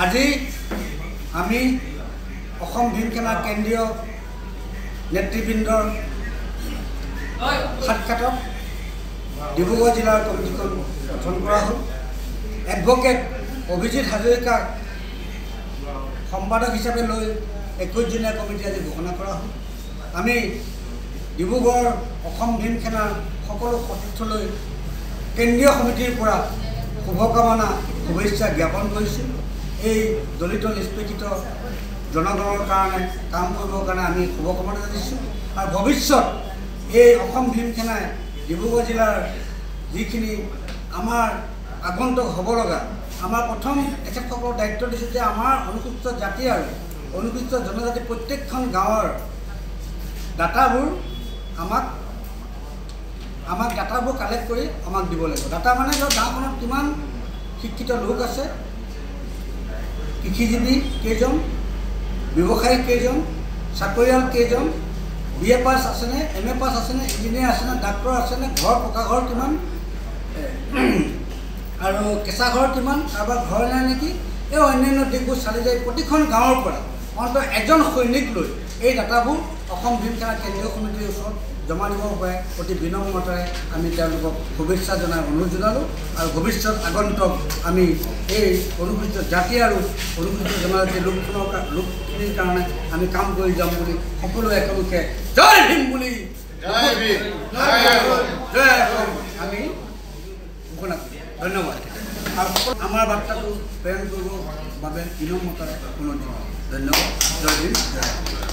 আজি আমি অসম ভীম সেনা কেন্দ্ৰীয় নেতৃবৃন্দৰ সাক্ষাতত ডিব্ৰুগড় জিলাৰ কমিটিখন গঠন কৰা হ'ল। এডভোকেট অভিজিৎ হাজৰিকাক সম্পাদক হিচাপে লৈ 21জনীয়া কমিটি আজি ঘোষণা কৰা হ'ল। আমি ডিব্ৰুগড় অসম ভীম সেনাৰ সকলো সতীৰ্থলৈ কেন্দ্ৰীয় সমিতিৰ পৰা শুভকামনা শুভেচ্ছা জ্ঞাপন কৰিছোঁ। এই দলিত নিষ্পেষিত জনগণৰ কাৰণে কাম কৰিবৰ কাৰণে আমি শুভকামনা জনাইছোঁ। আৰু ভৱিষ্যত এই অসম ভীম সেনাই ডিব্ৰুগড় জিলাৰ যিখিনি আমাৰ আগন্তুক হ'ব লগা, আমাৰ প্ৰথম তেখেতসকলৰ দায়িত্ব দিছোঁ যে আমাৰ অনুসূচিত জাতি আৰু অনুসূচিত জনজাতি প্ৰত্যেকখন গাঁৱৰ ডাটাবোৰ আমাক ডাটাবোৰ কালেক্ট কৰি আমাক দিব লাগিব। ডাটা মানে ধৰক গাঁওখনত কিমান শিক্ষিত লোক আছে, কৃষিজীৱী কেইজন, ব্যৱসায়ী কেইজন, চাকৰিয়াল কেইজন, BA পাছ আছেনে, MA পাছ আছেনে, ইঞ্জিনিয়াৰ আছেনে, ডাক্তৰ আছেনে, ঘৰ পকা ঘৰ কিমান আৰু কেঁচা ঘৰ কিমান, কাৰোবাৰ ঘৰ নাই নেকি, এই অন্যান্য দিশবোৰ চালি যায় প্ৰতিখন গাঁৱৰ পৰা অন্ততঃ এজন সৈনিক লৈ এই ডাটাবোৰ অসম ভীম সেনা কেন্দ্ৰীয় সমিতিৰ ওচৰত জমা দিব পাৰে। অতি বিনম্ৰতাৰে আমি তেওঁলোকক শুভেচ্ছা জনাই অনুৰোধ জনালোঁ। আৰু ভৱিষ্যত আগন্তুক আমি এই অনুসূচিত জাতি আৰু অনুসূচিত জনজাতি লোকখিনিৰ কাৰণে আমি কাম কৰি যাম বুলি সকলোৱে একেলগে জয় ভীম বুলি আমি ঘোষণা কৰিম। ধন্যবাদ। আৰু আমাৰ বাৰ্তাটো প্ৰেৰণ কৰিবৰ বাবে বিনম্ৰতাৰে অনুৰোধ জনাওঁ। ধন্যবাদ। জয় ভীম।